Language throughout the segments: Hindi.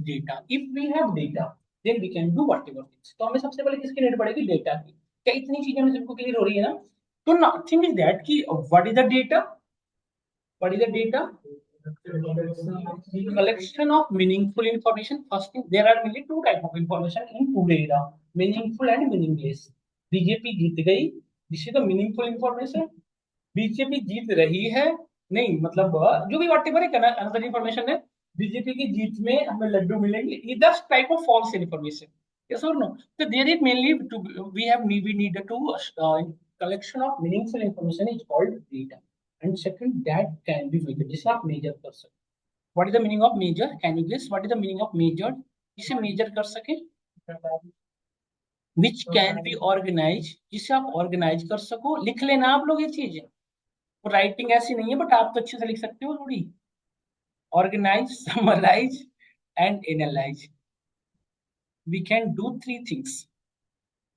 data. If we have data, then we can do whatever things. तो हमें सबसे पहले किसकी नीड पड़ेगी? डेटा की. क्या इतनी चीजें हमें सबको क्लियर हो रही है ना? तो थिंग इज दैट कि what is the data? What is the data? Collection of meaningful information. First thing, there are mainly two type of information in today era: meaningful and meaningless. BJP जीत गई. This is the meaningful information. BJP जीत रही है. नहीं मतलब जो भी whatever है अनदर इंफॉर्मेशन है. बीजेपी की जीत में हमें लड्डू मिलेंगे. This type of false information. Yes or no? So there is mainly we need to collection of meaningful information is called data. And second, that can be measured. जिसे आप मेजर कर सकते. What is the meaning of measure? Can you guess what is the meaning of measured? जिसे मेजर कर सके. Which can be organized. जिसे आप ऑर्गेनाइज कर सको. लिख लेना आप लोग ये चीजें. राइटिंग ऐसी नहीं है बट आप तो अच्छे से लिख सकते हो थोड़ी. Organize, summarize, and analyze. We can do three things.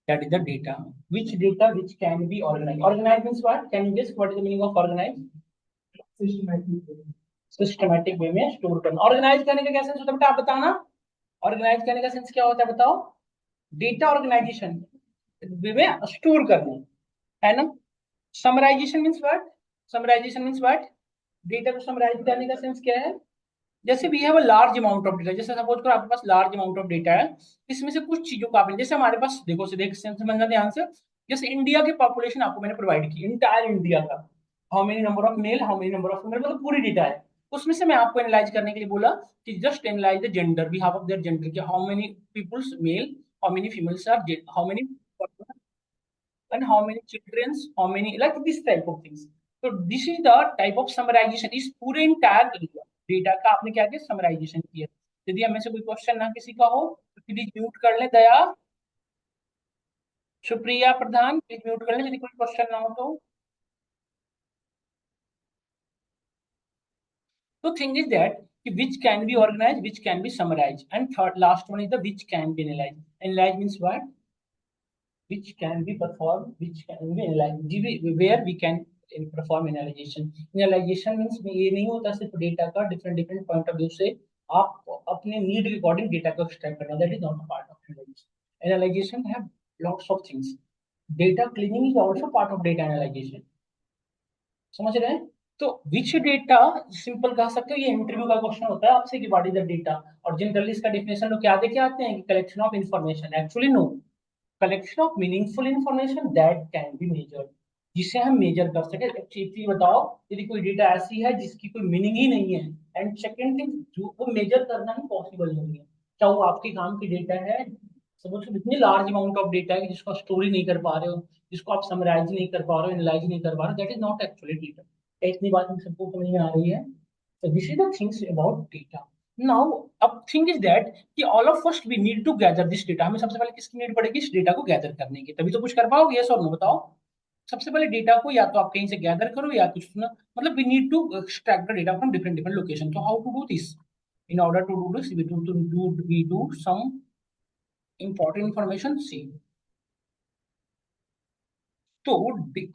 That is the data. Which data which can be organized? Organized means what? Can you guess what is the meaning of organized? Systematic way में स्टोर करना. ऑर्गेनाइज करने का क्या सेंस होता है बेटा आप बताना. ऑर्गेनाइज करने का सेंस क्या होता है बताओ. डेटा ऑर्गेनाइजेशन वे में स्टोर करना है ना. Summarisation means what? Summarisation means what? Data को समराइज करने का सेंस क्या है? जैसे we have a large amount of data. जैसे सपोज करो आपके पास लार्ज अमाउंट ऑफ डेटा है. इसमें से कुछ चीजों को आपने जैसे हमारे पास देखो से देख समझना ध्यान से. जैसे इंडिया की पॉपुलेशन आपको मैंने प्रोवाइड की. इंटायर इंडिया का how many number of male how many number of female मतलब पूरी डेटा है. उसमें से मैं आपको एनालाइज करने के लिए बोला कि just analyse the gender we have of their gender कि how many peoples male how many females are how many and how many children how many like this type of things. So this is the type of summarization इस पूरे entire डेटा का आपने क्या किया समराइजेशन किया. यदि हमें से कोई क्वेश्चन ना किसी का हो तो प्लीज म्यूट कर ले. दया सुप्रिया प्रधान प्लीज म्यूट कर ले यदि कोई क्वेश्चन ना हो तो. So thing is that which can be organized, which can be summarized, and third last one is the which can be analyzed. Analyze means what? Which can be performed, which can be analyzed, where we can perform analyzation. Analyzation means ये नहीं होता सिर्फ डेटा का different different point of view से आप अपने need के according डेटा को extract करना. That is not a part of analysis. Analyzation have lots of things. Data cleaning is also part of data analyzation. समझ रहे हैं? तो विच डेटा सिंपल कह सकते हो. ये इंटरव्यू का क्वेश्चन होता है आपसे कि व्हाट इज द डेटा. और जनरली इसका डेफिनेशन लोग क्या देके आते हैं कि collection of information. Actually no. Collection of meaningful information that can be measured. जिसे हम मेजर कर सके. चीज बताओ यदि कोई डेटा ऐसी है जिसकी कोई मीनिंग ही नहीं है. एंड सेकेंड थिंग जो वो मेजर करना ही पॉसिबल नहीं है. चाहे वो आपके काम की डेटा है. सपोज इतनी लार्ज अमाउंट ऑफ डेटा है जिसको स्टोरी नहीं कर पा रहे हो, जिसको आप समराइज नहीं कर पा रहे हो, एनालाइज नहीं कर पा रहे हो. That is not actually data. इतनी बात हम सबको समझ में आ रही है. So this is the things about data. Now, अब thing is that कि all of us we need to gather this data. हमें सबसे पहले किसकी नीड पड़ेगी? इस डेटा को गैदर करने की. तभी तो कुछ कर पाओगे. यस और नो बताओ. सबसे पहले डेटा को या तो आप कहीं से गैदर करो या कुछ ना मतलब we need to extract the data from different different locations. So how to do this? In order to do this, we do some important information. See. तो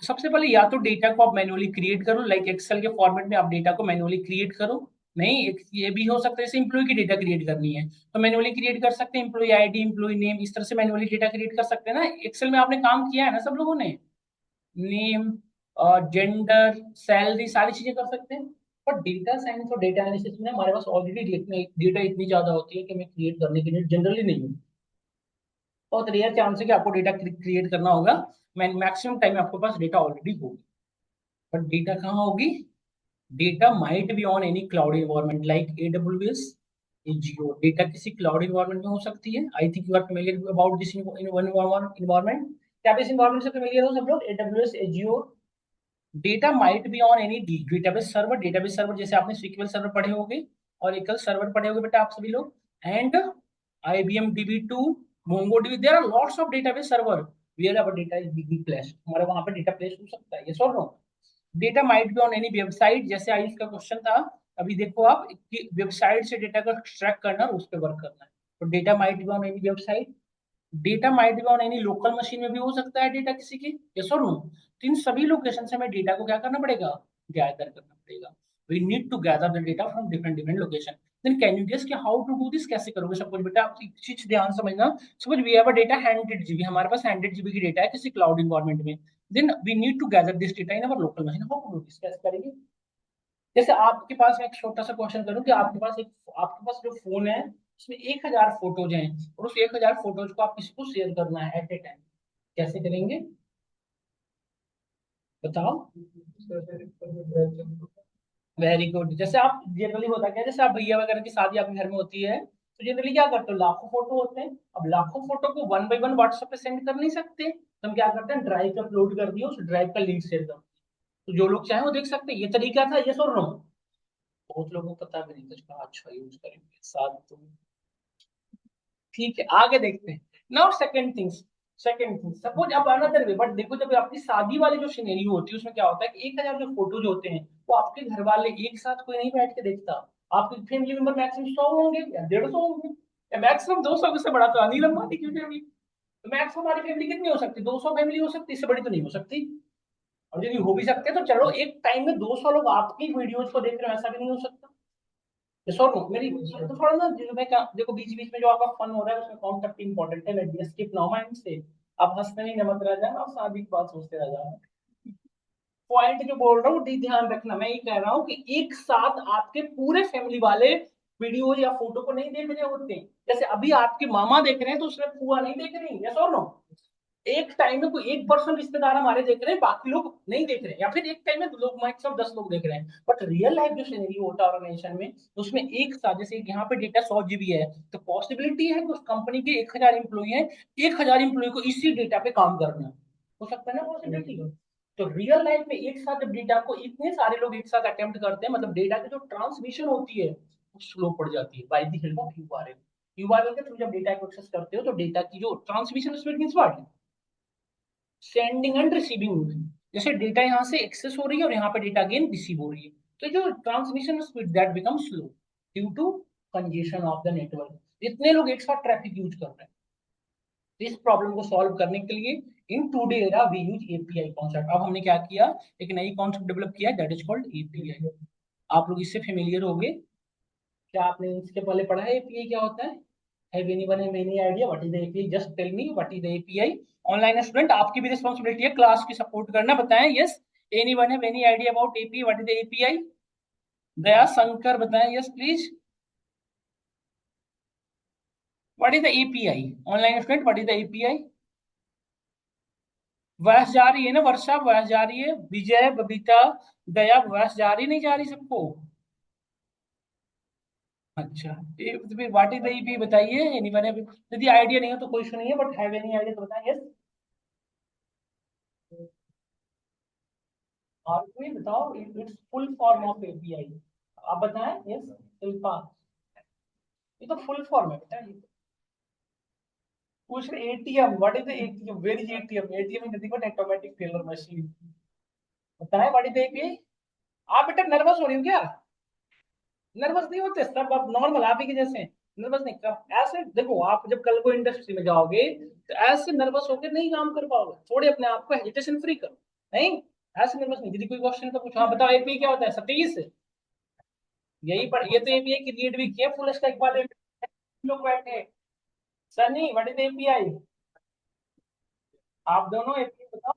सबसे पहले या तो डेटा को आप मैन्युअली क्रिएट करो. लाइक एक्सेल के फॉर्मेट में आप डेटा को मैन्युअली क्रिएट करो. नहीं ये भी हो सकता है जैसे इम्प्लॉय की डेटा क्रिएट करनी है तो मैन्युअली क्रिएट कर सकते हैं. इम्प्लॉय आईडी इम्प्लॉय नेम इस तरह से मैन्युअली डेटा क्रिएट कर सकते हैं ना. एक्सेल में आपने काम किया है ना सब लोगों ने. नेम जेंडर सैलरी सारी चीजें कर सकते हैं. पर डेटा साइंस और डेटा एनालिसिस में हमारे पास ऑलरेडी डेटा इतनी ज्यादा होती है कि हमें क्रिएट करने के लिए जनरली नहीं है. बहुत रेयर चांस है कि आपको डेटा क्रिएट करना होगा. मैक्सिमम टाइम आपके पास डेटा ऑलरेडी होगी. बट डेटा कहाँ होगी? Data might be on any cloud environment like AWS Azure. Data किसी क्लाउड एनवायरनमेंट में हो सकती है. I think you are familiar about this environment. क्या आप इस एनवायरनमेंट से फेमिलियर हो सब लोग? AWS Azure. Data might be on any database server. Database server जैसे आपने SQL सर्वर पढ़े होंगे, Oracle सर्वर पढ़े होंगे बेटा आप सभी लोग. And IBM DB2, MongoDB. There are lots of database server where our data is being placed. हमारा वहां पे डेटा प्लेस हो सकता है. yes or no? Data might be on any website. जैसे आयुष का क्वेश्चन था अभी देखो आप कि वेबसाइट से डेटा को एक्सट्रैक्ट करना और उस पर वर्क करना है. तो data might be on any website. Data might be on any local machine में भी हो सकता है डेटा किसी की. यस और नो? तो इन सभी लोकेशन से हमें डेटा को क्या करना पड़ेगा? गैदर करना पड़ेगा. We need to gather the data from different different location. Then can you guess कि हाउ टू डू दिस, कैसे करोगे सब कुछ। बेटा आप एक चीज ध्यान समझना, suppose we have a data 100 GB, हमारे पास 100 GB की डेटा है किसी क्लाउड इन्वायरमेंट में, then we need to gather this data in our local machine. How to do this, कैसे करेंगे। जैसे आपके पास, मैं एक छोटा सा क्वेश्चन करूं कि आपके पास जो फोन है उसमें 1000 फोटोज हैं, और उस 1000 फोटोज को आप किसी को शेयर करना है एट ए टाइम, कैसे करेंगे बताओ। Very good. जैसे आप जनरली होता क्या है, जैसे आप भैया वगैरह की शादी आपके घर में होती है, तो जनरली क्या करते हो, लाखों फोटो होते हैं। अब लाखों फोटो को वन बाय वन व्हाट्सएप पे सेंड कर नहीं सकते, तो हम क्या करते हैं, ड्राइव पे अपलोड कर दिया, उस ड्राइव का लिंक शेयर कर दिया, तो जो लोग चाहे वो देख सकते हैं। ये तरीका था, ये और नो। बहुत लोगों को पता भी नहीं था, इसका अच्छा यूज करेंगे साथ तो। ठीक है, आगे देखते हैं। नाउ सेकंड थिंग सपोज अब अनदर वे, बट देखो जब आपकी शादी वाली जो सिनेरियो होती है उसमें क्या होता है कि 1000 जो फोटोज होते हैं वो आपके घर वाले एक साथ कोई नहीं बैठ के देखता। आपके फैमिली मेंबर मैक्सिमम 100 होंगे या 150 होंगे, या मैक्सिमम 200 से बड़ा तो अनिल अंबानी की फैमिली। तो मैक्सिमम हमारी फैमिली कितनी हो सकती है, 200 फैमिली हो सकती है, इससे बड़ी तो नहीं हो सकती। और यदि हो भी सकते हैं तो चलो एक टाइम में 200 लोग आपकी वीडियोज को देख रहे हैं, ऐसा भी नहीं हो सकता। सो मेरी तो थोड़ा ना मैं क्या, देखो बीच बीच में जो आपका फन हो रहा है उसमें कॉन्सेप्ट इंपॉर्टेंट है, मैं स्किप ना माइंड से। आप हंसते नहीं नमक रह जाना और शादी की बात सोचते रह जाना। पॉइंट जो बोल रहा हूँ ध्यान रखना, मैं ये कह रहा हूँ कि एक साथ आपके पूरे फैमिली वाले वीडियो या फोटो को नहीं देख रहे होते। जैसे अभी आपके मामा देख रहे हैं तो उसमें फुआ नहीं देख रही, यस और नो। एक टाइम में कोई 1% रिश्तेदार हमारे देख रहे हैं, बाकी लोग नहीं देख रहे हैं, या फिर एक टाइम में लोग मैक्सिमम 10 लोग देख रहे हैं। बट रियल लाइफ जो सिनेरियो होता है ऑर्गेनाइजेशन में, उसमें एक साथ, जैसे यहाँ पे डेटा 100 GB है, तो पॉसिबिलिटी है कि उस कंपनी के 1000 एम्प्लॉई हैं, 1000 एम्प्लॉई को इसी डेटा पे काम करना हो सकता है ना, पॉसिबिलिटी। तो रियल लाइफ में एक साथ जब डेटा को इतने सारे लोग एक साथ अटेम्प्ट करते हैं, मतलब डेटा की जो ट्रांसमिशन होती है वो स्लो पड़ जाती है by the help of URL. URL के थ्रू जब डेटा को एक्सेस करते हो तो डेटा की जो transmission speed means what, sending end receiving. जैसे डेटा यहाँ से एक्सेस हो रही है और यहाँ पे डेटा अगेन रिसीव हो रही है, तो जो transmission speed that become slow due to congestion of the network. इतने लोग एक साथ ट्रैफिक यूज कर रहे हैं। तो इस प्रॉब्लम को सॉल्व करने के लिए in today era we use API concept. अब हमने क्या किया, एक नई कॉन्सेप्ट डेवलप किया दैट इज कॉल्ड एपीआई। आप लोग इससे फेमिलियर हो गए। क्या आपने इसके पहले पढ़ा है एपीआई क्या होता है? Have anyone have any idea what is the API? Just tell me what is the API. Online student आपकी भी रिस्पॉन्सिबिलिटी है क्लास की सपोर्ट करना, बताएं yes. Anyone have any idea about API, what is the API? Daya Shankar बताएं yes please. What is the API? Online student what is the API? Voice जा रही है ना वर्षा, वॉइस जा रही है, विजय बबीता दया वॉइस जा रही नहीं जा रही सबको? अच्छा, व्हाट इज द एपीआई बताइए। एनीवन हैव, यदि आइडिया नहीं हो तो कोई इशू नहीं है, बट हैव एनी आइडिया तो बताएं यस। और कोई बताओ, it's full form of API. आप बताएं यस शिल्पा। ये तो फुल फॉर्म है बेटा, ये पूछ रहे ATM, what is the ATM, where is ATM? ATM is nothing but automatic teller machine. बताएं व्हाट इज द एपीआई। आप बेटा नर्वस हो रही हो क्या? नर्वस नहीं होते सब, आप नॉर्मल आप ही के जैसे नर्वस नहीं कर ऐसे। देखो आप जब कल को इंडस्ट्री में जाओगे तो ऐसे नर्वस होकर नहीं काम कर पाओगे, थोड़े अपने आप को हेजिटेशन फ्री करो। नहीं, ऐसे नर्वस नहीं। यदि कोई क्वेश्चन तो पूछो, हाँ बताओ एपीआई क्या होता है सतीश। यही पर ये तो एपीआई क्रिएट भी किया फुल स्टैक वाले लोग बैठे। Sunny what is API? आप दोनों एपीआई बताओ।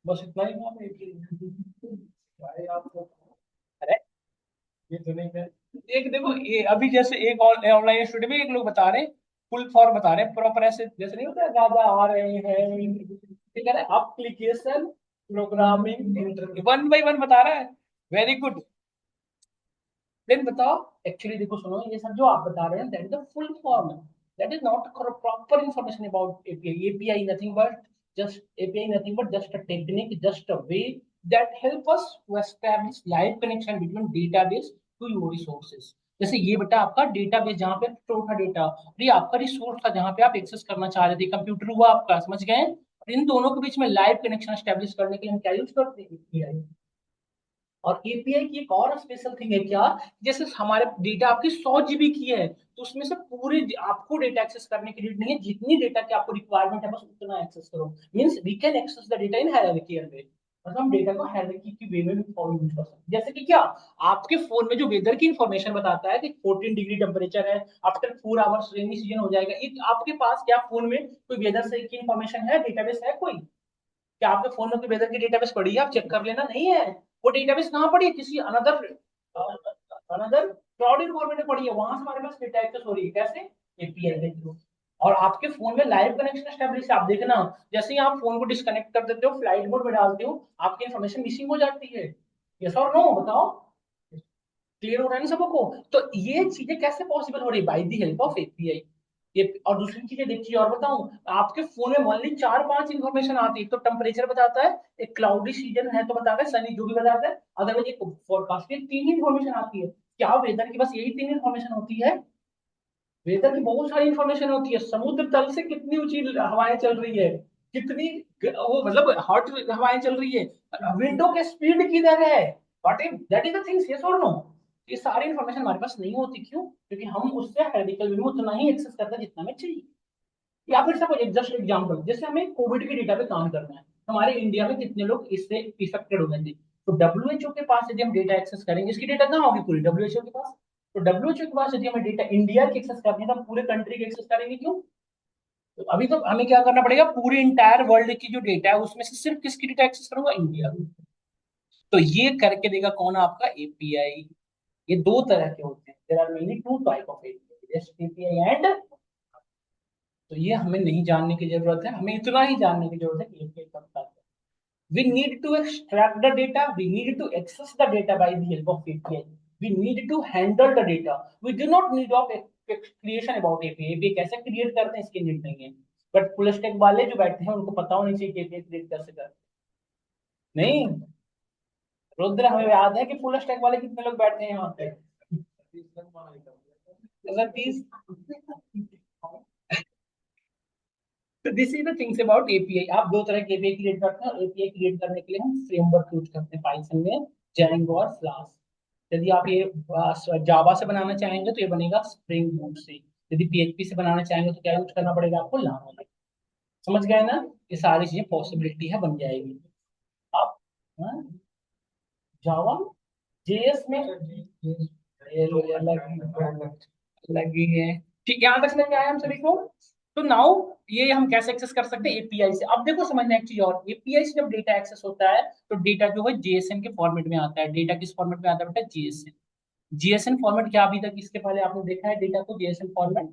बस इतना ही नाम है API। भाई आप लोग, अरे ये तो नहीं है। एक देखो ये अभी जैसे एक ऑनलाइन स्टूडियो में एक लोग बता रहे हैं, फुल फॉर्म बता रहे हैं प्रॉपर, ऐसे जैसे नहीं होता है दादा आ रहे हैं, ठीक है ना, application programming interview one by one बता रहा है। Very good. देन बताओ, एक्चुअली देखो सुनो, ये सब जो आप बता रहे हैं that is the full form, that is not proper information about API. API nothing but just API nothing but just a technique, just a way that help us to establish live connection between database to your resources. जैसे ये बेटा आपका डेटाबेस जहाँ पे स्टोर था डेटा, और ये आपका रिसोर्स था जहाँ पे आप एक्सेस करना चाह रहे थे, कंप्यूटर हुआ आपका, समझ गए। और इन दोनों के बीच में लाइव कनेक्शन एस्टैब्लिश करने के लिए हम क्या यूज करते हैं, एपीआई। और एपीआई की एक और स्पेशल थिंग है क्या, जैसे हमारे डेटा आपकी 100 GB की है, तो उसमें से पूरे आपको डेटा एक्सेस करने की नीड नहीं है, जितनी डेटा की आपको रिक्वायरमेंट है बस उतना एक्सेस करो। Means we can access the data in hierarchical way, मतलब हम डेटा को हायरार्की की वे में भी फॉलो यूज कर सकते हैं। जैसे कि क्या, आपके फोन में जो वेदर की इंफॉर्मेशन बताता है कि 14 डिग्री टेम्परेचर है, आफ्टर 4 आवर्स रेनी सीजन हो जाएगा, ये आपके पास क्या फोन में कोई वेदर से की इंफॉर्मेशन है, डेटाबेस है कोई? क्या आपके फोन में कोई वेदर की डेटाबेस पड़ी है? आप चेक कर लेना, नहीं है। वो डेटाबेस कहाँ पड़ी है? किसी अनदर अनदर क्लाउड इन्वायरमेंट में पड़ी है, वहां से हमारे पास डेटा एक्सेस हो रही है, कैसे? एपीआई के थ्रू। और आपके फोन में लाइव कनेक्शन एस्टेब्लिश, आप देखना, जैसे ही आप फोन को डिस्कनेक्ट कर देते हो, फ्लाइट मोड में डालते हो, आपकी इन्फॉर्मेशन मिसिंग हो जाती है। यस और नो, बताओ। क्लियर हो रहा है ना सबको? तो ये चीजें कैसे पॉसिबल हो रही? By the help of API. ये और दूसरी चीजें देखिए और बताऊं, आपके फोन में ओनली 4-5 इंफॉर्मेशन आती है। तो टेम्परेचर बताता है, एक क्लाउडी सीजन है तो बताता है, सनी जो भी बताता है, अदरवाइज एक फोरकास्ट की 3 ही इंफॉर्मेशन आती है। क्या वेदर की बस यही 3 इंफॉर्मेशन होती है? वेदर की बहुत सारी इंफॉर्मेशन होती है। समुद्र तल से कितनी ऊंची हवाएं चल रही है, कितनी वो मतलब हॉट हवाएं चल रही है, विंडो के स्पीड किधर है, what if that is the things, yes और नो? ये सारी इंफॉर्मेशन हमारे पास नहीं होती, क्यों? क्योंकि हम उससे हेरिडिकल व्यू उतना ही एक्सेस करते हैं जितना हमें चाहिए। या फिर सपोज एक जस्ट एग्जांपल, जैसे हमें कोविड के डेटा पे काम करना है, हमारे इंडिया में कितने लोग इससे इफेक्टेड हो गए थे, तो डब्ल्यूएचओ के पास यदि हम डेटा एक्सेस करेंगे, इसकी डेटा कहाँ होगी? पूरी डब्ल्यूएचओ के पास। तो डब्ल्यूएचओ के पास यदि हमें डेटा इंडिया की एक्सेस करनी है, तो हम पूरे कंट्री की एक्सेस करेंगे, क्यों? तो अभी तो हमें क्या करना पड़ेगा, पूरे इंटायर वर्ल्ड की जो डेटा है उसमें से सिर्फ किसकी डेटा एक्सेस करूंगा? इंडिया। तो ये करके देगा कौन? आपका एपीआई। ये दो तरह के होते हैं, there are many two type of API, rest API and. तो ये हमें नहीं जानने की जरूरत है, हमें इतना ही जानने की जरूरत है कि एपीआई कब तक है। We need to extract the data. We need to access the data by the help of API. We need to handle the data. We do not need of creation about API. API कैसे क्रिएट करते हैं इसकी नीड नहीं है। बट फुल स्टैक वाले जो बैठे हैं उनको पता होनी चाहिए कि API क्रिएट कैसे करते हैं। नहीं, रुद्र हमें याद है कि फुल स्टैक वाले कितने लोग बैठे हैं यहाँ पे? अगर 30। तो this is the things about API. आप दो तरह के एपीआई क्रिएट करते हैं, और एपीआई क्रिएट करने के लिए हम फ्रेमवर्क यूज करते हैं पाइथन में, जेंगो और फ्लास्क। यदि आप ये जावा से बनाना चाहेंगे तो ये बनेगा स्प्रिंग बूट से। यदि पीएचपी से बनाना चाहेंगे तो क्या यूज करना पड़ेगा आपको? लावा। समझ गए ना? ये सारी चीजें पॉसिबिलिटी है, बन जाएगी। आप जावा जेएस में ये लो, ये अलग ही है। ठीक, यहाँ तक समझ में आया हम सभी को? तो नाउ ये हम कैसे एक्सेस कर सकते हैं? एपीआई से। अब देखो समझना एक चीज और, एपीआई से जब डेटा एक्सेस होता है तो डेटा जो है जेएसएन के फॉर्मेट में आता है। डेटा किस फॉर्मेट में आता है बेटा? जेएसएन। जीएसएन फॉर्मेट क्या अभी तक इसके पहले आपने देखा है डेटा को जीएसएन फॉर्मेट?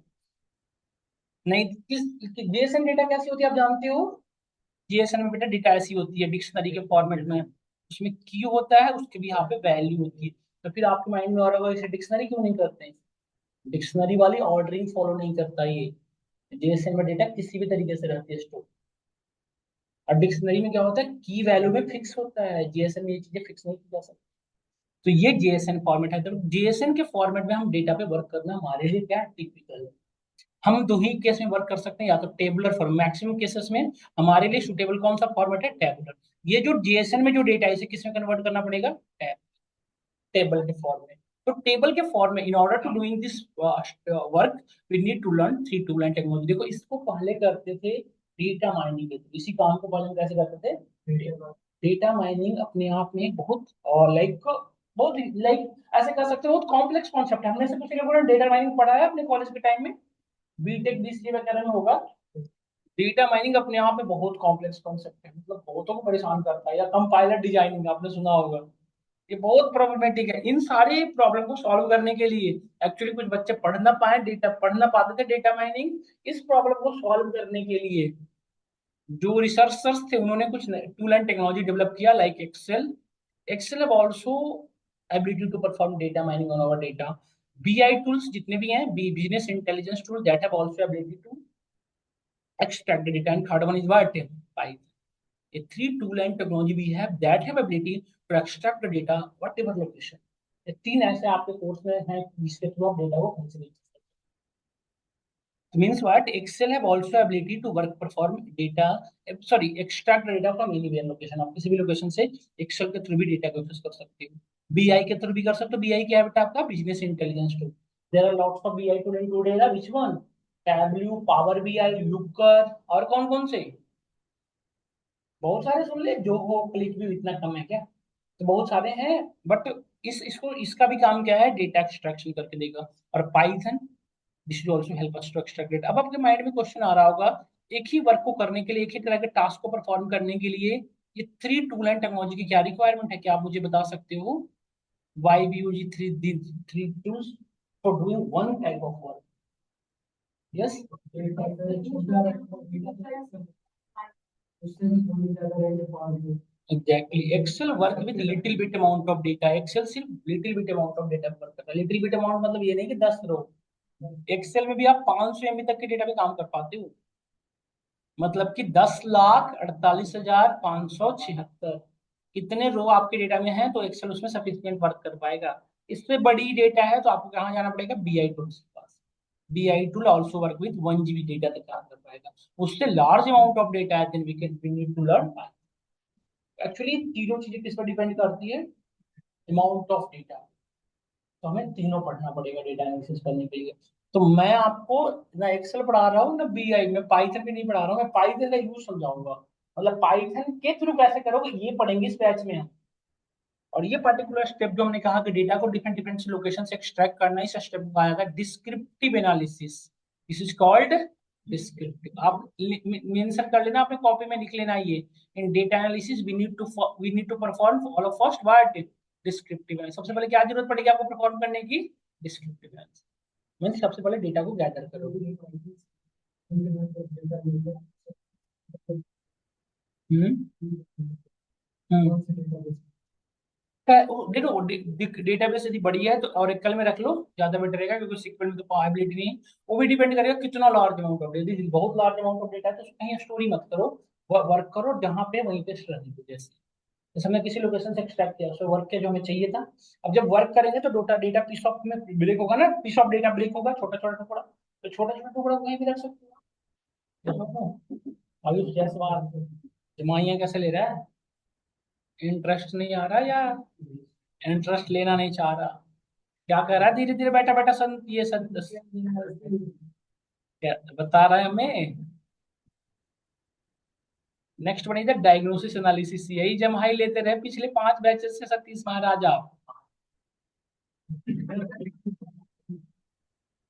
नहीं, किस जीएसएन डेटा कैसी होती है आप जानते हो? जीएसएन में बेटा डेटा ऐसी होती है डिक्शनरी के फॉर्मेट में, उसमें की होता है, उसके भी यहाँ पे वैल्यू होती है। तो फिर आपके माइंड में आ रहा होगा इसे डिक्शनरी क्यों नहीं करते हैं? डिक्शनरी वाली ऑर्डरिंग फॉलो नहीं करता ये। जेएसएन में डेटा किसी भी तरीके से रहती है स्टोर। और डिक्शनरी में क्या होता है, की वैल्यू में फिक्स होता है, जीएसएन में ये चीजें फिक्स नहीं की जा सकती। तो ये जेएसएन फॉर्मेट है। तो जेएसएन के फॉर्मेट में हम डेटा पे वर्क करना हमारे लिए क्या टिपिकल है। हम दो ही केस में वर्क कर सकते हैं, या तो टेबुलर फॉर्म, मैक्सिमम केसेस में हमारे लिए सुटेबल कौन सा फॉर्मेट है? टेबुलर। ये जो जेएसएन में जो डेटा है इसे किस में कन्वर्ट करना पड़ेगा? टेबल के फॉर्म में। तो टेबल के फॉर्म में in order to doing this work we need to learn three tool and technology. देखो इसको पहले करते थे डेटा माइनिंग के थ्रू, इसी काम को पहले हम कैसे करते थे? डेटा माइनिंग अपने आप में बहुत लाइक बहुत लाइक ऐसे कर सकते हो, बहुत कॉम्प्लेक्स कॉन्सेप्ट है। हमने से कुछ लोगों ने डेटा माइनिंग पढ़ा है अपने कॉलेज के टाइम में, बीटेक बीसीए वगैरह में होगा। डेटा माइनिंग अपने आप में बहुत कॉम्प्लेक्स कॉन्सेप्ट है, मतलब बहुतों को परेशान करता है। या कंपाइलर डिजाइनिंग आपने सुना होगा, ये बहुत प्रॉब्लमेटिक है। इन सारी प्रॉब्लम को सॉल्व करने के लिए एक्चुअली कुछ बच्चे पढ़ ना पाते थे डेटा माइनिंग। इस प्रॉब्लम को सॉल्व करने के लिए जो रिसर्चर्स थे उन्होंने कुछ टूल एंड टेक्नोलॉजी डेवलप किया, like Excel. Excel have also ability to perform data mining on our data. BI tools जितने भी हैं, business intelligence tool, that have also ability to extract the data, and third one is what? Python. A three tool and technology we have that have ability to extract the data whatever location. ये तीन ऐसे आपके कोर्स में हैं जिसके थ्रू आप डेटा को खींच सकते हैं। Means what? Excel have also ability to work perform data, sorry, extract data from anywhere location. आप किसी भी लोकेशन से एक्सेल के थ्रू भी डेटा को एक्सेस कर सकते हो, बीआई के थ्रू भी कर सकते हो। बीआई क्या है बेटा? आपका business intelligence tool. There are lots of BI tool in today, which one? Tableau, Power BI, Looker, और कौन कौन से? बहुत सारे सुन ले, जो हो क्लिक भी इतना कम है क्या? तो बहुत सारे हैं, बट इसको इसका भी काम क्या है? डेटा एक्सट्रैक्शन करके देगा। और Python, this will also help us to extract data. अब आपके माइंड में क्वेश्चन आ रहा होगा, एक ही वर्क को करने के लिए, एक ही तरह के टास्क को परफॉर्म करने के लिए ये थ्री टूल एंड टेक्नोलॉजी की क्या रिक्वायरमेंट है? क्या आप मुझे बता सकते हो? Why we use three tools for doing one type of work? Yes, exactly. Excel work with little bit amount of data. Excel सिर्फ little bit amount of data work करता है। लिटिल बिट अमाउंट मतलब ये नहीं कि 10 रो। एक्सेल में भी आप 500 MB तक के डेटा पे काम कर पाते हो। मतलब कि 10,48,576 कितने रो आपके डेटा में है, तो एक्सेल उसमें सफिशिएंट वर्क कर पाएगा। इससे बड़ी डेटा है तो आपको कहाँ जाना पड़ेगा? बीआई टूल्स के पास। BI tool also work with 1 GB data तक काम कर पाएगा। उससे लार्ज अमाउंट ऑफ डेटा है, then we need to learn. Actually तीनों चीजें किस पर डिपेंड करती है? Amount of data. तो हमें तीनों पढ़ना पड़ेगा डेटा एनालिसिस करने के लिए। तो मैं आपको ना एक्सेल पढ़ा रहा हूँ ना बीआई, मैं पाइथन भी नहीं पढ़ा रहा हूँ, मैं पाइथन का यूज समझाऊंगा। मतलब पाइथन के थ्रू कैसे करोगे ये पढ़ेंगे इस बैच में हम। और ये पर्टिकुलर स्टेप जो हमने कहा कि डेटा को डिफरेंट डिफरेंट लोकेशन से एक्सट्रैक्ट करना, इस स्टेप को कहा जाता है descriptive analysis. This is called descriptive. आप मेंशन कर लेना, अपने कॉपी में लिख लेना ये। In data analysis we need to perform all of first what? Descriptive analysis. सबसे पहले क्या जरूरत पड़ेगी आपको परफॉर्म करने की? Descriptive analysis. मींस सबसे पहले डेटा को गैदर करो। हम्म हम्म देखो, डेटाबेस यदि बढ़िया है तो ऑरेकल में रख लो, ज्यादा बेटर रहेगा, क्योंकि सीक्वल में तो पॉसिबिलिटी नहीं है। वो भी डिपेंड करेगा कितना लार्ज अमाउंट ऑफ डेटा। यदि बहुत लार्ज अमाउंट ऑफ डेटा है तो कहीं स्टोरी मत करो, वर्क करो जहां पे, वहीं पे रहने दो। जैसे जैसे हमने किसी लोकेशन से एक्सट्रैक्ट किया, उसमें वर्क के जो हमें चाहिए था। अब जब वर्क करेंगे तो डेटा डेटा पीस ऑफ में ब्रेक होगा ना, पीस ऑफ डेटा ब्रेक होगा, छोटा छोटा टुकड़ा। तो छोटा छोटा टुकड़ा कहीं भी रख सकते हो। देखो, अभी जैसवाल जमाइया कैसे ले रहा है? इंटरेस्ट नहीं आ रहा, या इंटरेस्ट लेना नहीं चाह रहा? क्या कर रहा है? धीरे धीरे बैठा बैठा ये क्या बता रहा है हमें? नेक्स्ट बनेगा डायग्नोसिस एनालिसिस। यही जब हाई लेते रहे पिछले 5 बैचेस से, सतीश महाराज आप।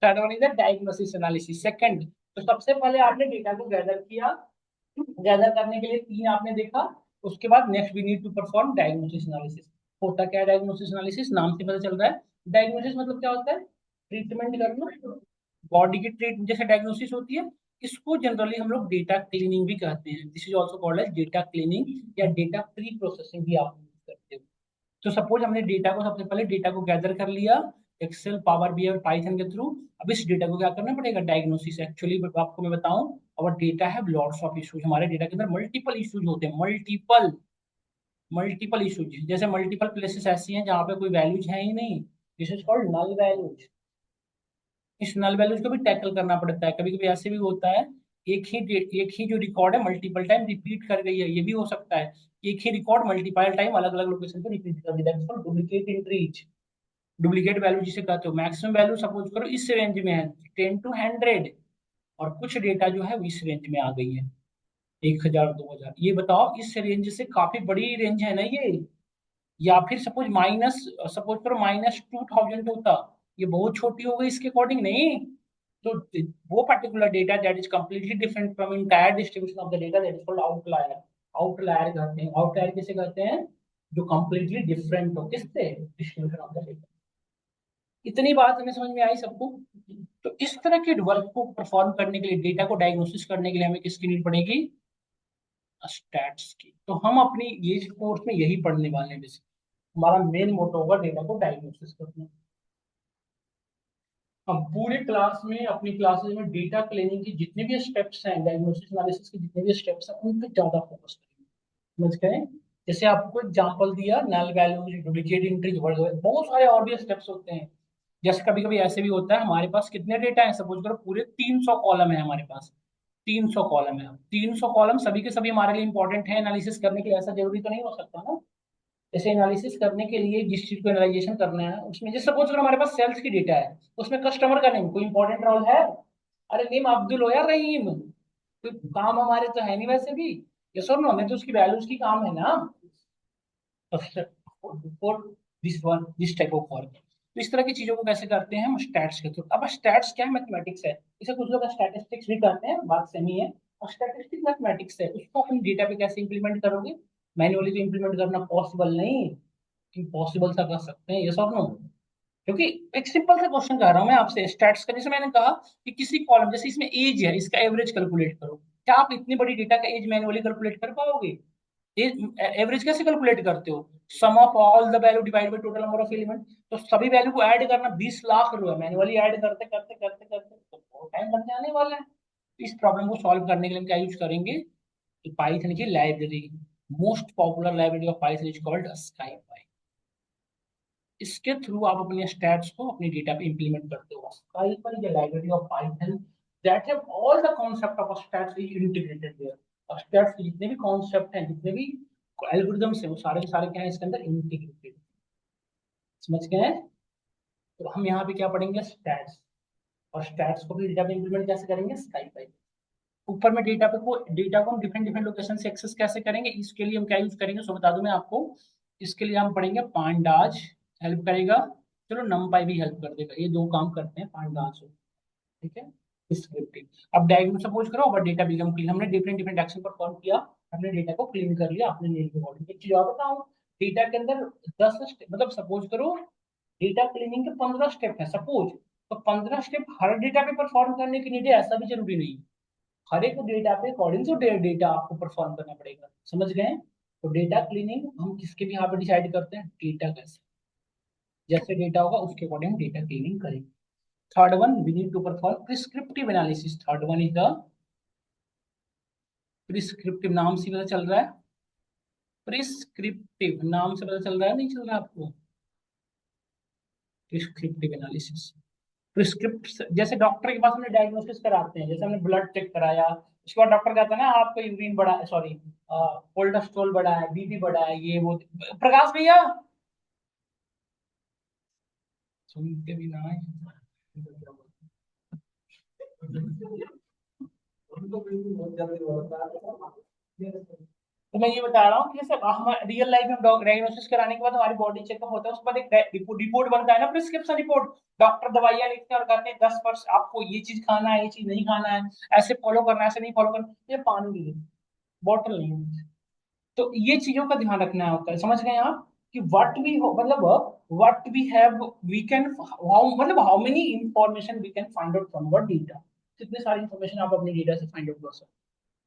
Third one is the diagnosis analysis. Second, तो सबसे पहले आपने डेटा को गैदर किया। गैदर करने के लिए 3 आपने देखा। उसके बाद next we need to perform diagnosis analysis. होता क्या है डायग्नोसिस एनालिसिस? नाम से पता चल रहा है। डायग्नोसिस मतलब क्या होता है? ट्रीटमेंट करना, बॉडी की ट्रीट जैसे डायग्नोसिस होती है। इसको जनरली हम लोग डेटा क्लीनिंग भी कहते हैं। This is also called as data cleaning, या डेटा प्री प्रोसेसिंग भी आप यूज करते हो। तो सपोज हमने डेटा को, सबसे पहले डेटा को गैदर कर लिया एक्सेल, पावर बीआई और पाइथन के थ्रू। अब इस डेटा को क्या करना पड़ेगा? डायग्नोसिस। एक्चुअली आपको मैं बताऊं, और डेटा है लॉट्स ऑफ इश्यूज। हमारे डेटा के अंदर मल्टीपल इश्यूज होते हैं, मल्टीपल मल्टीपल इश्यूज। जैसे मल्टीपल प्लेसेस ऐसी हैं जहां पे कोई वैल्यूज है ही नहीं, this is called null values. इस नल वैल्यूज को भी टैकल करना पड़ता है। कभी कभी ऐसे भी होता है, एक ही जो रिकॉर्ड है मल्टीपल टाइम रिपीट कर गई है, ये भी हो सकता है। एक ही रिकॉर्ड मल्टीपल टाइम अलग अलग लोकेशन पे रिपीट कर दिया, डुप्लीकेट एंट्रीज। डुप्लीकेट वैल्यू जिसे कहते हो, मैक्सिमम वैल्यू सपोज करो इस रेंज में है 10 to 100, और कुछ डेटा जो है इस रेंज में आ गई है 1,000 2,000। ये बताओ, इस रेंज से काफी बड़ी रेंज है ना ये? या फिर सपोज करो -2000 होता, ये बहुत छोटी हो गई इसके अकॉर्डिंग नहीं। तो वो particular data that is completely different from entire distribution of the data, that is called outlier. Outlier कहते हैं, आउटलायर किसे कहते हैं? जो कंप्लीटली डिफरेंट हो किससे? Distribution of the data. इतनी बात हमें समझ में आई सबको? तो इस तरह के वर्क को परफॉर्म करने के लिए, डेटा को डायग्नोसिस करने के लिए हमें किसकी नीड पड़ेगी? स्टैट्स की। तो हम अपनी ये कोर्स में यही पढ़ने वाले हैं। हमारा मेन मोटो होगा डेटा को डायग्नोसिस करना। हम पूरे क्लास में, अपनी क्लासेस में डेटा क्लीनिंग की जितने भी स्टेप्स हैं, डायग्नोसिस एनालिसिस के जितने भी स्टेप्स हैं, उन पे ज्यादा फोकस करेंगे। समझ गए? जैसे आपको एग्जांपल दिया, नल वैल्यूज, डुप्लीकेट एंट्रीज, बहुत सारे और भी स्टेप्स होते हैं। जैसे कभी कभी ऐसे भी होता है, हमारे पास कितने डेटा है, सपोज करो पूरे 300 कॉलम है हमारे पास, 300 कॉलम है, 300 कॉलम सभी के सभी हमारे लिए इंपॉर्टेंट है एनालिसिस करने के लिए, ऐसा जरूरी तो नहीं हो सकता ना। जैसे एनालिसिस करने के लिए जिस चीज को एनालाइजेशन करना है उसमें, जैसे सपोज करो हमारे पास सेल्स की डेटा है, उसमें कस्टमर का नेम कोई इंपॉर्टेंट रोल है? अरे नेम अब्दुल हो या रहीम, कोई काम हमारे तो है नहीं वैसे भी, ये सर नो, हमें तो उसकी वैल्यूज की काम है ना। For this one, this type of work. तो इस तरह की चीजों को कैसे करते हैं हम, स्टैट्स के थ्रू। अब स्टैट्स क्या है, मैथमेटिक्स है, इसे कुछ लोग स्टैटिस्टिक्स भी करते हैं, बात सेमी है। और स्टैटिस्टिक्स मैथमेटिक्स है, उसको अपनी डेटा पे कैसे इंप्लीमेंट करोगे, मैन्युअली तो इंप्लीमेंट करना पॉसिबल नहीं, इम्पॉसिबल सा कर सकते हैं, ये सब नो। क्योंकि एक सिंपल सा क्वेश्चन कर रहा हूं मैं आपसे स्टैट्स का, जैसे मैंने कहा कि किसी कॉलम, जैसे इसमें एज है, इसका एवरेज कैलकुलेट करो, क्या आप इतनी बड़ी डेटा का एज मैन्युअली कैलकुलेट कर पाओगे? एवरेज कैसे कैलकुलेट करते हो, sum of all the value divide by total number of element. तो सभी वैल्यू को ऐड करना 20 लाख रो है, मैन्युअली ऐड करते करते करते करते तो बहुत टाइम लग जाने वाला है। तो इस प्रॉब्लम को सॉल्व करने के लिए हम क्या यूज करेंगे, पाइथन की library, most popular library of Python is called SciPy. इसके थ्रू आप अपने स्टैट्स को अपनी डेटा पे इंप्लीमेंट करते हो। SciPy the library of Python that have all the concept of stats is integrated there. और स्टैट्स के जितने भी कॉन्सेप्ट हैं, जितने भी एल्गोरिदम्स हैं, वो सारे के सारे क्या है इसके अंदर इंटीग्रेटेड। समझ गए हैं? तो हम यहाँ पे क्या पढ़ेंगे, स्टैट्स। और स्टैट्स को भी डेटा पे इंप्लीमेंट कैसे करेंगे, स्काईपाई। ऊपर में डेटा को हम डिफरेंट डिफरेंट लोकेशन से एक्सेस कैसे करेंगे, इसके लिए हम क्या यूज करेंगे, सो बता दूं मैं आपको। इसके लिए हम पढ़ेंगे पांडाज, हेल्प करेगा। चलो नमपाई भी हेल्प कर देगा, ये दो काम करते हैं पांडाज। ठीक है, डिस्क्रिप्टिव। अब डायग्नोस सपोज करो, अब डेटा बिकम क्लीन, हमने डिफरेंट डिफरेंट एक्शन परफॉर्म किया, हमने डेटा को क्लीन कर लिया अपने नीड के अकॉर्डिंग। एक चीज और बताऊं, डेटा के अंदर 10 मतलब सपोज करो डेटा क्लीनिंग के 15 स्टेप है सपोज, तो 15 स्टेप हर डेटा पे परफॉर्म करने की नीड है ऐसा भी जरूरी नहीं। हर एक डेटा पे अकॉर्डिंग टू डेटा आपको परफॉर्म करना पड़ेगा। समझ गए? तो डेटा क्लीनिंग हम किसके भी यहाँ पे डिसाइड करते हैं, डेटा कैसे, जैसे डेटा होगा उसके अकॉर्डिंग हम डेटा क्लीनिंग करेंगे। Third one, we need to perform prescriptive analysis. Third one is the prescriptive, नाम से पता चल रहा है, प्रिस्क्रिप्टिव नाम से पता चल रहा है, नहीं चल रहा है आपको? प्रिस्क्रिप्टिव एनालिसिस, प्रिस्क्रिप्ट, जैसे डॉक्टर के पास हमने डायग्नोसिस कराते हैं, जैसे हमने ब्लड चेक कराया, उसके बाद डॉक्टर कहता है ना आपका यूरिन बढ़ा है, सॉरी कोलेस्ट्रॉल बढ़ा है, बीपी बढ़ा है, ये वो। प्रकाश भैया सुनते भी ना है। तो मैं ये बता रहा हूँ कि जैसे हम रियल लाइफ में डायग्नोसिस कराने के बाद हमारी बॉडी चेकअप होता है, उसके बाद एक रिपोर्ट बनता है ना, प्रिस्क्रिप्शन रिपोर्ट। डॉक्टर दवाइयां लिखते हैं और कहते हैं 10 वर्ष आपको ये चीज खाना है, ये चीज नहीं खाना है, ऐसे फॉलो करना है, ऐसे नहीं फॉलो करना। ये पानी की बॉटल नहीं है। तो ये चीजों का ध्यान रखना होता है, समझ गए आप? कि व्हाट वी हो मतलब what we have, we can how, मतलब how many information we can find out from our data, कितनी सारी इंफॉर्मेशन आप अपने डेटा से फाइंड आउट कर सकते हैं।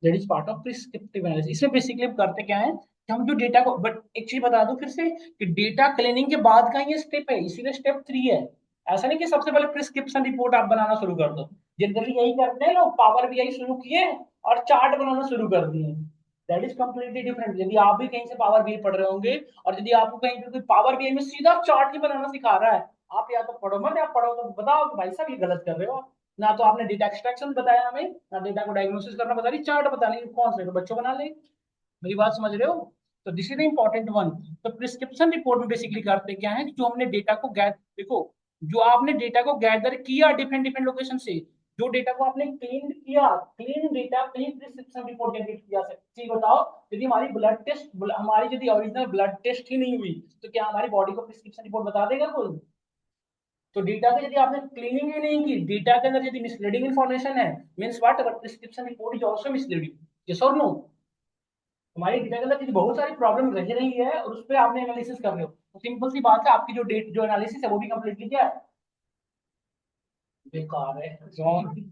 That is part of prescriptive analysis. इसमें बेसिकली हम करते क्या है कि हम जो डेटा को, बट एक चीज बता दूं फिर से कि डेटा क्लीनिंग के बाद का ये स्टेप है, इसीलिए स्टेप 3 है। ऐसा नहीं कि सबसे पहले प्रिस्क्रिप्शन रिपोर्ट आप बनाना शुरू कर दो। जनरली यही करते हैं लोग, पावर बीआई शुरू किए और चार्ट बनाना शुरू कर दिए। That is completely different. यदि आप भी कहीं से पावर बीआई पढ़ रहे होंगे और यदि आपको कहीं पे कोई पावर बीआई में सीधा चार्ट ही बनाना सिखा रहा है, आप या तो पढ़ो मत, या पढ़ो तो बताओ कि भाई साहब ये गलत कर रहे हो आप। ना तो आपने डेटा एक्सट्रैक्शन बताया हमें, ना डेटा को डायग्नोसिस करना बता रही, चार्ट बताने कौन से तो बच्चों बना ले। मेरी बात समझ रहे हो? तो this is the important one. तो प्रिस्क्रिप्शन रिपोर्ट में बेसिकली करते क्या है कि जो हमने डेटा को देखो, जो आपने डेटा को गैदर किया डिफरेंट डिफरेंट लोकेशन से, जो डेटा को आपने क्लीन किया, clean data clean prescription report generate किया सकती। बताओ, यदि हमारी ब्लड टेस्ट, हमारी यदि ओरिजिनल ब्लड टेस्ट ही नहीं हुई, तो क्या हमारी बॉडी को प्रिस्क्रिप्शन रिपोर्ट बता देगा कोई? तो डेटा का यदि आपने क्लीनिंग ही नहीं की, डेटा के अंदर यदि मिसलीडिंग इन्फॉर्मेशन है, means what, our prescription report is also misleading. Yes और नो? हमारी डेटा के अंदर यदि बहुत सारी प्रॉब्लम रह रही है और उस पर आपने एनालिसिस कर रहे हो, तो सिंपल सी बात है, आपकी जो डेट जो एनालिसिस है वो भी कंप्लीटली क्या है, बेकार है, रॉन्ग।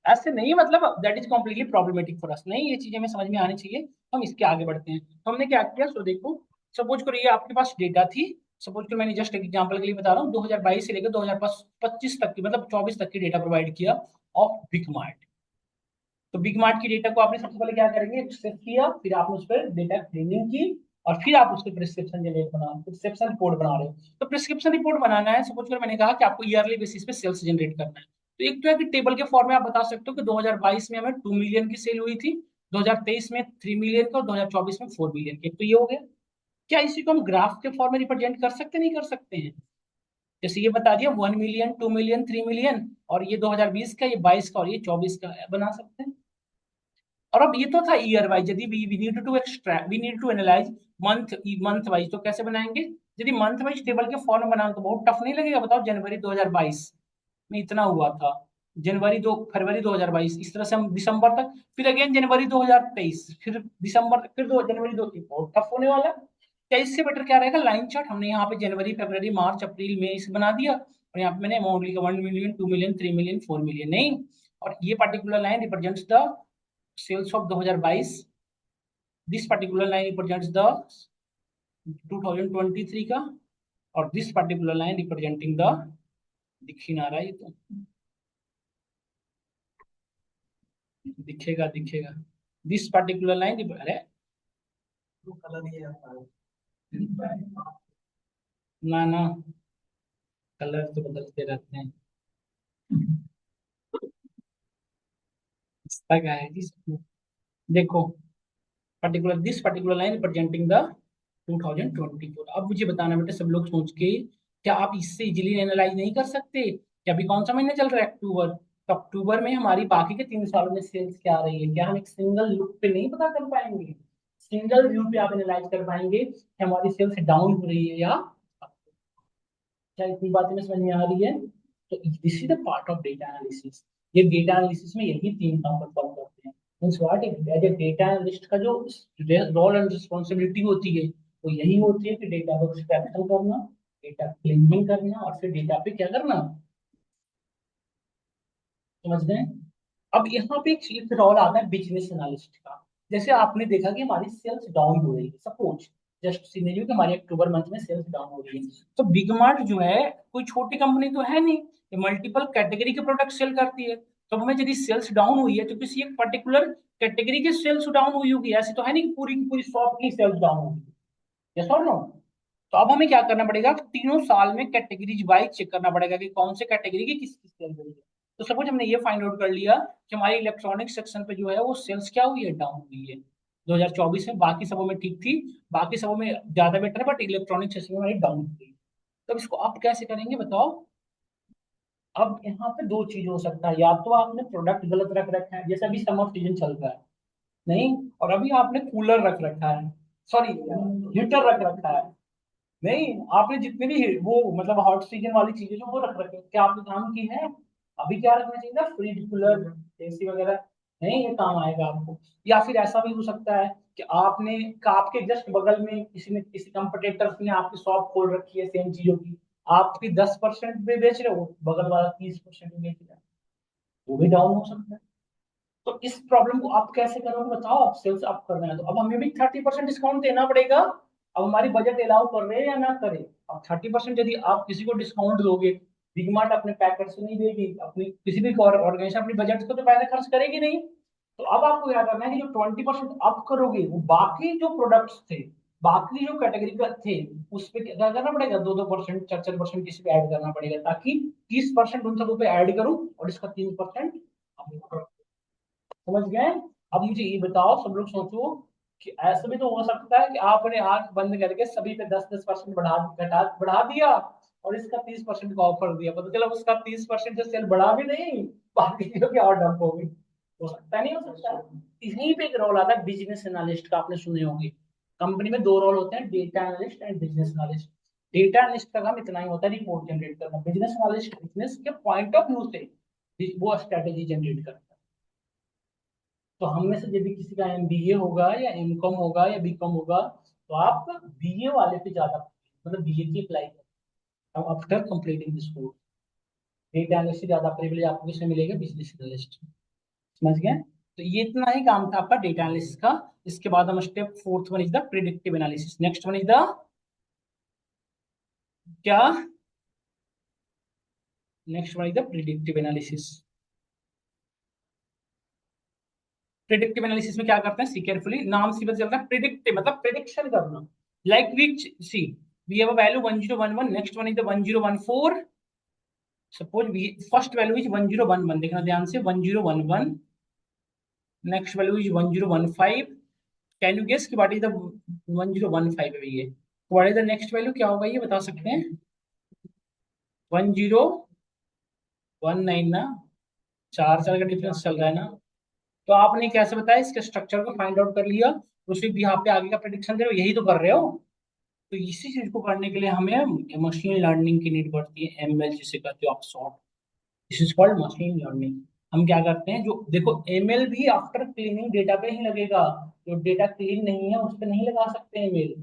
ऐसे नहीं, मतलब that is completely problematic for us, नहीं, ये चीजें हमें समझ में आनी चाहिए। हम इसके आगे बढ़ते हैं। तो हमने क्या किया, सो देखो, सपोज करो ये आपके पास डेटा थी, सपोज करो मैंने जस्ट एग्जांपल के लिए बता रहा हूँ, 2022 से लेकर 2025 तक की, मतलब 24 तक की डेटा प्रोवाइड किया ऑफ बिग मार्ट। तो बिग मार्ट की डेटा को आपने सबसे पहले क्या करेंगे, एक्सेस किया, फिर आपने उस पर डेटा क्लीनिंग की, और फिर आप उसके प्रिस्क्रिप्शन रिपोर्ट बना रहे हो। तो प्रिस्क्रिप्शन रिपोर्ट बनाना है, सपोज कर मैंने कहा कि आपको ईयरली बेसिस पे सेल्स जनरेट करना है। तो एक तो है कि टेबल के फॉर्म में आप बता सकते हो कि 2022 में हमें 2 मिलियन की सेल हुई थी, 2023 में 3 मिलियन का, और 2024 में 4 मिलियन की। तो ये हो गया। क्या इसी को हम ग्राफ के फॉर्म में रिप्रेजेंट कर सकते नहीं कर सकते हैं? जैसे ये बता दिया 1 मिलियन, 2 मिलियन, 3 मिलियन, और ये 2020 का, ये 22 का, और ये 24 का बना सकते हैं। और अब ये तो था ईयर वाइज, यदि we need to extract, we need to analyze month month wise, तो कैसे बनाएंगे? यदि मंथ वाइज टेबल के फॉर्म बनाना तो बहुत टफ नहीं लगेगा? बताओ जनवरी 2022 में इतना हुआ था, जनवरी दो फरवरी 2022, इस तरह से हम दिसंबर तक, फिर अगेन जनवरी 2023, फिर दिसंबर तक, फिर जनवरी दो, बहुत टफ होने वाला है। क्या इससे बेटर क्या रहेगा? लाइन चार्ट हमने यहाँ पे जनवरी, फरवरी, मार्च, अप्रैल, मई इसे बना दिया, और यहाँ पे मैंने अमाउंट लिखा 1 मिलियन, 2 मिलियन, 3 मिलियन, 4 मिलियन, नहीं। और ये particular line represents the sales of 2022, this particular line represents the 2023 का, और this particular line representing the, दिख ही ना रहा है ये तो, दिखेगा दिखेगा, दिस पर्टिकुलर लाइन, अरे कलर ही आता है ना ना, कलर तो बदलते रहते हैं। इसका क्या है जी? देखो, particular this particular line representing the 2024। अब मुझे बताना बेटा सब लोग सोच के, क्या आप इससे इजीली एनालाइज नहीं कर सकते कि अभी कौन सा महीना चल रहा है? अक्टूबर। तो अक्टूबर में हमारी बाकी के 3 सालों में सेल्स क्या आ रही है, क्या हम एक सिंगल लुक पे नहीं पता कर पाएंगे? सिंगल व्यू पे आप एनालाइज कर पाएंगे कि हमारी सेल्स डाउन हो रही है या up? क्या इतनी बातें में समझ में आ रही है? तो this is the part of data analysis. ये डेटा एनालिसिस में यही 3 काम परफॉर्म करते हैं। Means what, as a data analyst का जो रोल एंड रिस्पॉन्सिबिलिटी होती है, वो यही होती है कि डेटा को एक्सट्रैक्शन करना, डेटा क्लीनिंग करना, और फिर डेटा पे क्या करना, समझ रहे हैं? अब यहाँ पे एक रोल आता है बिजनेस एनालिस्ट का। जैसे आपने देखा कि हमारी सेल्स डाउन हो रही है, सपोज जस्ट सिनेरियो कि हमारी अक्टूबर मंथ में सेल्स डाउन हो रही है, तो बिग मार्ट जो है कोई छोटी कंपनी तो है नहीं, ये मल्टीपल कैटेगरी के प्रोडक्ट सेल करती है। तो हमें यदि सेल्स डाउन हुई है तो किसी एक पर्टिकुलर कैटेगरी के सेल्स डाउन हुई होगी, ऐसे तो है नहीं कि पूरी की पूरी शॉप की सेल्स डाउन होगी। यस और नो? तो अब हमें क्या करना पड़ेगा, तीनों साल में कैटेगरीज वाइज चेक करना पड़ेगा कि कौन से कैटेगरी की किस किस सेल हुई है। तो सपोज हमने ये फाइंड आउट कर लिया कि हमारी इलेक्ट्रॉनिक सेक्शन पे जो है वो सेल्स क्या हुई है, डाउन हुई है 2024 में। बाकी सबों में ठीक थी, बाकी सबों में ज्यादा बेटर है, बट इलेक्ट्रॉनिक सेक्शन में हमारी डाउन हुई। तो इसको आप कैसे करेंगे बताओ? अब यहाँ पे दो चीज हो सकता है, या तो आपने प्रोडक्ट गलत रख रखा है, जैसे अभी समर सीजन चल रहा है, नहीं, और अभी आपने कूलर रख रखा है, सॉरी हीटर रख रखा है, नहीं, आपने जितने भी वो मतलब हॉट सीजन वाली चीजें जो वो रख रखे हैं, क्या आपने काम की है? अभी क्या रखना चाहिए था? फ्रिज, कूलर, एसी वगैरह। नहीं, ये काम आएगा आपको। या फिर ऐसा भी हो सकता है कि आपने का आपके जस्ट बगल में किसी ने, किसी कंपटीटर ने आपकी शॉप खोल रखी है सेम चीजों की, आपकी 10% पे बेच रहे हो, बगल वाला 30% में बेच रहा है, वो भी डाउन हो सकता है। तो इस प्रॉब्लम को आप कैसे करोगे बताओ? आप सेल्स अप करना है तो अब हमें भी 30% डिस्काउंट देना पड़ेगा। अब हमारी बजट अलाउ कर रहे हैं या ना करे? अब 30% यदि आप किसी को डिस्काउंट दोगे, बिग मार्ट अपने पैकेट से नहीं देगी, अपनी किसी भी ऑर्गेनाइजेशन अपनी बजट को तो पैसे खर्च करेगी नहीं। तो अब आपको क्या करना है कि जो 20% अप करोगे, वो बाकी जो प्रोडक्ट्स थे, बाकी जो कैटेगरी का थे, उस पे क्या करना पड़ेगा? 2-2%, 4-4% किसी पे ऐड करना पड़ेगा, ताकि 30% उन सबों पे ऐड करूं और इसका 3% समझ गए? अब मुझे ये बताओ, सब लोग सोचो कि ऐसा भी तो हो सकता है कि आपने आंख बंद करके सभी पे 10-10% बढ़ा दिया, और इसका 30% का ऑफर दिया, पता चला उसका 30% से सेल बढ़ा भी नहीं, बाकी चीजों की और डंप हो गई। हो सकता है, नहीं हो सकता? यहीं पे एक रोल आता है बिजनेस एनालिस्ट का, आपने सुने होंगे। कंपनी में दो रोल होते हैं, data analyst and business analyst. Data analyst का काम इतना ही होता है, रिपोर्ट जनरेट करना। बिजनेस एनालिस्ट बिजनेस के पॉइंट ऑफ व्यू से वो स्ट्रेटेजी जनरेट करता है। तो हम में से यदि किसी का एमबीए होगा या एमकॉम होगा या बीकॉम होगा, तो आप बीए वाले पे ज्यादा, मतलब बीए की अप्लाई करें after completing this course. Data analyst से ज्यादा प्रिविलेज आपको किसमें मिलेगा? Business analyst. समझ गए? तो ये इतना ही काम था आपका डेटा एनालिसिस का। इसके बाद हम step fourth one is the predictive analysis, next one is the क्या, next one is the predictive analysis. Predictive analysis में क्या करते हैं, सी केयरफुली, नाम से पता चलता है प्रिडिक्ट मतलब प्रिडिक्शन करना। Like which see we have a value 1011, next one is the 1014, suppose we first value is 1011, देखना ध्यान से 1011, next value is 1015, can you guess कि व्हाट इज द 1015 है ये, what is the next value क्या होगा ये बता सकते हैं, 1019 ना, चार चार का डिफरेंस चल रहा है ना। तो आपने कैसे बताया, इसके स्ट्रक्चर को फाइंड आउट कर लिया, उसी यहाँ पे आगे का प्रेडिक्शन दे रहे हो, यही तो कर रहे हो। तो इसी चीज को करने के लिए हमें मशीन लर्निंग की नीड पड़ती है, एमएल जिसे कहते हो आप short, this is called machine learning. हम क्या करते हैं, जो देखो एमएल भी आफ्टर क्लीनिंग डेटा पे ही लगेगा, जो डेटा क्लीन नहीं है उस पर नहीं लगा सकते एमएल।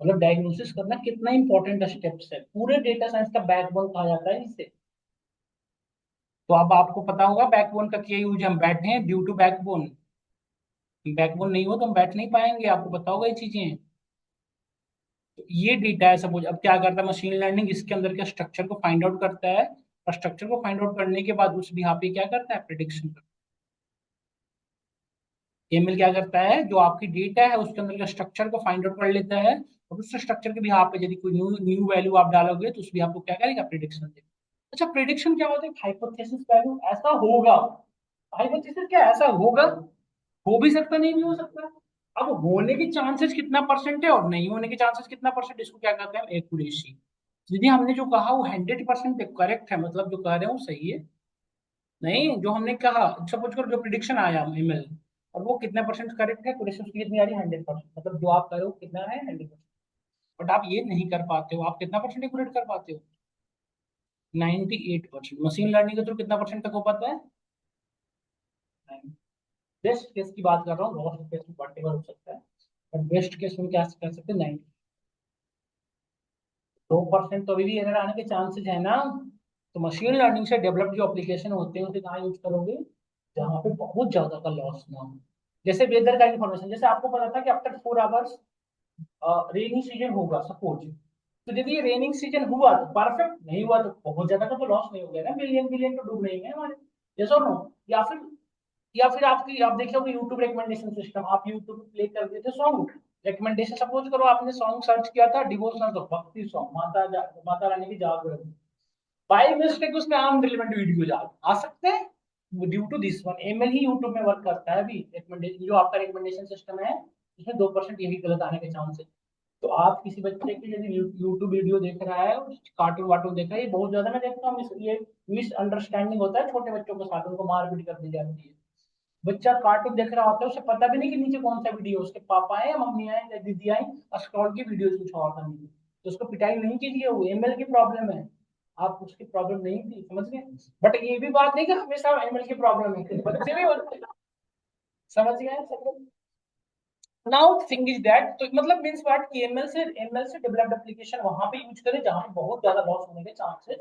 मतलब डायग्नोसिस करना कितना इंपॉर्टेंट स्टेप्स है, पूरे डेटा साइंस का बैकबोन कहा जाता है इसे। तो अब आपको पता होगा बैकबोन का क्या यूज, हम बैठे हैं ड्यू टू बैकबोन, बैकबोन नहीं हो तो हम बैठ नहीं पाएंगे, आपको पता होगा ये चीजें। तो ये डेटा है सपोज, अब क्या करता है मशीन लर्निंग, इसके अंदर के स्ट्रक्चर को फाइंड आउट करता है, और स्ट्रक्चर को फाइंड आउट करने के बाद उस यहाँ पे क्या करता है, प्रिडिक्शन करता है। एमएल क्या करता है, जो आपकी डेटा है उसके अंदर के स्ट्रक्चर को फाइंड आउट कर लेता है, और उस स्ट्रक्चर के भी यहाँ पे यदि कोई न्यू न्यू वैल्यू आप डालोगे तो उस भी आपको क्या करेगा, प्रिडिक्शन देगा। अच्छा प्रिडिक्शन क्या होता है, हाइपोथेसिस वैल्यू, ऐसा होगा, हाइपोथेसिस क्या ऐसा होगा, हो भी सकता नहीं भी हो सकता। अब होने के चांसेस कितना परसेंट है और नहीं होने के चांसेस कितना परसेंट, इसको क्या कहते हैं, एक्यूरेसी। यदि हमने जो कहा वो 100% करेक्ट है, मतलब जो कह रहे हैं वो सही है, नहीं जो हमने कहा सपोज करो जो प्रिडिक्शन आया ईमेल, और वो कितना परसेंट करेक्ट है, एक्यूरेसी उसकी कितनी आ रही है, 100%, मतलब जो आप कह रहे हो कितना है, 100%। बट आप ये नहीं कर पाते हो, आप कितना परसेंट एक्यूरेट कर पाते हो, 98%। मशीन लर्निंग के थ्रू कितना परसेंट तक हो पाता है, बेस्ट केस की बात कर रहा हूँ, वर्स्ट केस में वॉटेवर हो सकता है, बट बेस्ट केस में क्या कर सकते हैं, 2% तो अभी भी एरर आने के चांसेस है ना। तो मशीन लर्निंग से डेवलप जो एप्लीकेशन होते हैं उसे कहाँ यूज करोगे, जहाँ पे बहुत ज्यादा का लॉस ना हो। जैसे वेदर का इन्फॉर्मेशन, जैसे आपको पता था कि आफ्टर 4 आवर्स रेनी सीजन होगा सपोज, तो यदि ये रेनिंग सीजन हुआ तो परफेक्ट, नहीं हुआ तो बहुत ज्यादा का तो लॉस नहीं हो गया ना, बिलियन बिलियन तो डूब नहीं गए हमारे, यस और नो। या फिर आपकी आप देखोगे यूट्यूब रिकमेंडेशन सिस्टम, आप यूट्यूब प्ले कर देते सॉन्ग रिकमेंडेशन, सपोज करो आपने सॉन्ग सर्च किया था डिवोशनल, तो भक्ति सॉन्ग, माता रानी की जागरण, बाय मिस्टेक उसमें आम रिलेवेंट वीडियो जा आ सकते हैं, due to this one, ML ही यूट्यूब में वर्क करता है अभी, रिकमेंडेशन जो आपका रिकमेंडेशन सिस्टम है उसमें 2% ये भी गलत आने के चांस है। तो आप किसी बच्चे की यदि यूट्यूब वीडियो देख रहा है, कार्टून वार्टून देख रहा है, ये बहुत ज्यादा मैं देखता हूँ ये मिसअंडरस्टैंडिंग होता है छोटे बच्चों के साथ, उनको मारपीट कर दी जाती है। बच्चा कार्टून देख रहा होता है, उसे पता भी नहीं कि नीचे कौन सा वीडियो, उसके पापा है या मम्मी है या दीदी आई और स्क्रॉल की वीडियो कुछ और था नीचे, तो उसको पिटाई नहीं कीजिए, वो एमएल की प्रॉब्लम है, आप उसकी प्रॉब्लम नहीं थी, समझ गए। बट ये भी बात नहीं कि हमेशा एमएल की प्रॉब्लम है, बच्चे भी होते हैं, समझ गए सब। नाउ थिंग इज दैट, तो मतलब मींस व्हाट कि एमएल से डेवलप्ड एप्लीकेशन वहां पे यूज करें जहां पे बहुत ज्यादा लॉस होने के चांसेस।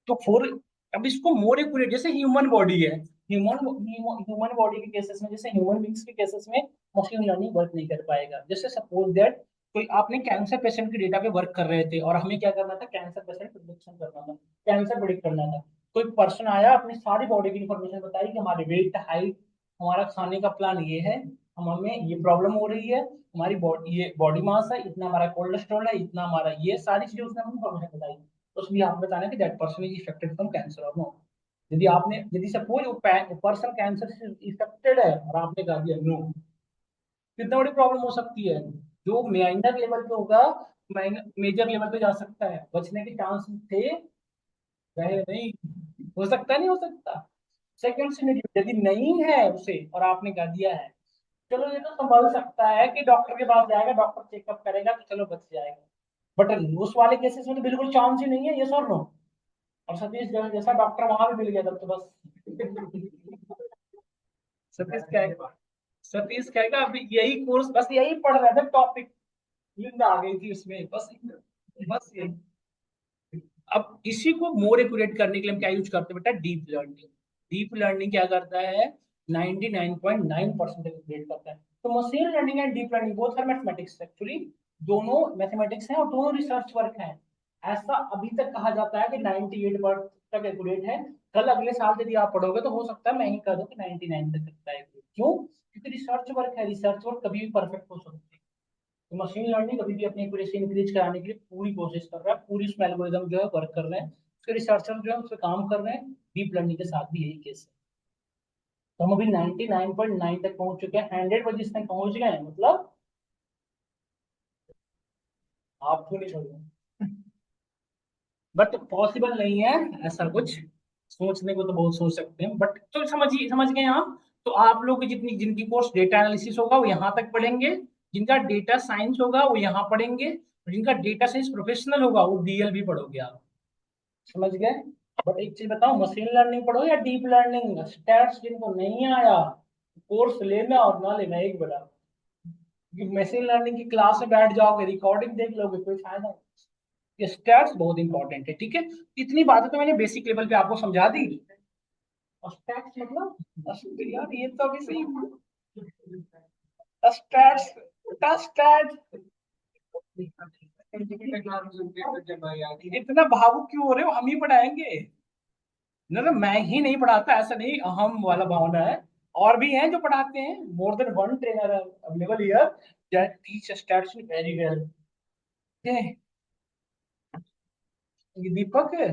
तो फोर, अब इसको मोर एक्यूरेट, जैसे ह्यूमन बॉडी है, ह्यूमन बॉडी के केसेस में, जैसे ह्यूमन बींग्स के केसेस में मशीन लर्निंग वर्क नहीं कर पाएगा। जैसे सपोज दैट कोई आपने कैंसर पेशेंट के डेटा पे वर्क कर रहे थे, और हमें क्या करना था, कैंसर पेशेंट प्रिडिक्शन करना था, कैंसर प्रिडिक्ट करना था। कोई पर्सन आया, अपनी सारी बॉडी की इंफॉर्मेशन बताई कि हमारे वेट, हाइट, हमारा खाने का प्लान ये है, हम हमें ये प्रॉब्लम हो रही है, हमारी बॉडी, ये बॉडी मास है इतना, हमारा कोलेस्ट्रॉल है इतना, हमारा ये सारी चीजें उसने हमें इंफॉर्मेशन बताई, तो उसमें आप बताना कि that person is affected from cancer और नो। यदि सपोज वो पर्सन कैंसर से इफेक्टेड है और आपने कहा दिया नो, कितना बड़ी प्रॉब्लम हो सकती है, जो माइनर लेवल पे होगा मेजर लेवल पे जा सकता है, बचने के चांस थे, वह नहीं हो सकता, नहीं हो सकता। सेकंड सिनेरियो, यदि नहीं है उसे और आपने कह दिया है, चलो ये तो संभल सकता है कि डॉक्टर के पास जाएगा, डॉक्टर चेकअप करेगा तो चलो बच जाएगा, बट उस वाले केसेस में तो बिल्कुल चांस ही नहीं है, ये और नो। और सतीश जैसा डॉक्टर वहां भी मिल गया तब तो बस सतीश कहेगा, सतीश कहेगा अभी यही कोर्स, बस यही पढ़ रहे थे टॉपिक, नींद आ गई थी उसमें, बस यही। अब इसी को मोर एक्यूरेट करने के लिए हम क्या यूज करते हैं बेटा, डीप लर्निंग। डीप लर्निंग क्या करता है, 99.9% एक्यूरेट करता है। तो machine learning and deep learning both are mathematics actually, दोनों मैथमेटिक्स हैं और दोनों रिसर्च वर्क हैं। ऐसा अभी तक कहा जाता है कि 98% तक एक्यूरेट है, कल अगले साल यदि आप पढ़ोगे तो हो सकता है मैं ही कह दूं कि 99 तक सकता है accurate। क्यों? क्योंकि रिसर्च वर्क है, रिसर्च वर्क कभी भी परफेक्ट हो सकती है। तो मशीन लर्निंग कभी भी अपनी एक्यूरेसी इंक्रीज कराने के लिए पूरी कोशिश कर रहा है, पूरी उसमें एल्गोरिदम जो है वर्क कर रहे हैं, उसके रिसर्चर जो है उस पर काम कर रहे हैं। डीप लर्निंग के साथ भी यही केस है। तो हम अभी 99.9 तक पहुंच चुके हैं, 100 तक पहुंच गए हैं, मतलब आपको नहीं छोड़ूंगा। बट पॉसिबल नहीं है ऐसा कुछ, सोचने को तो बहुत सोच सकते हैं, बट तो समझिए, समझ गए आप। तो आप लोग की जितनी, जिनकी कोर्स डेटा एनालिसिस होगा वो यहाँ तक पढ़ेंगे, जिनका डेटा साइंस होगा वो यहाँ पढ़ेंगे, और जिनका डेटा साइंस प्रोफेशनल होगा वो डीएल भी पढ़ोगे आप। समझ गए? बट एक चीज बताओ, मशीन लर्निंग पढ़ो या डीप लर्निंग? स्टैट्स जिनको नहीं आया, कोर्स लेना और ना लेना एक बड़ा। मशीन लर्निंग की क्लास में बैठ जाओगे, रिकॉर्डिंग देख लोगे, कोई फायदा नहीं। ये स्टैट्स बहुत इंपॉर्टेंट है, ठीक है। इतनी बातें तो मैंने बेसिक लेवल पे आपको समझा दी। और स्टैट्स मतलब, यार ये तो अभी सही, स्टैट्स, स्टैट्स। इतना भावुक क्यों हो रहे हो? हम ही पढ़ाएंगे ना, ना मैं ही नहीं पढ़ाता, ऐसा नहीं अहम वाला भावना है। और भी हैं जो पढ़ाते हैं, more than one trainer available here that teach stats very well. ये दीपक है।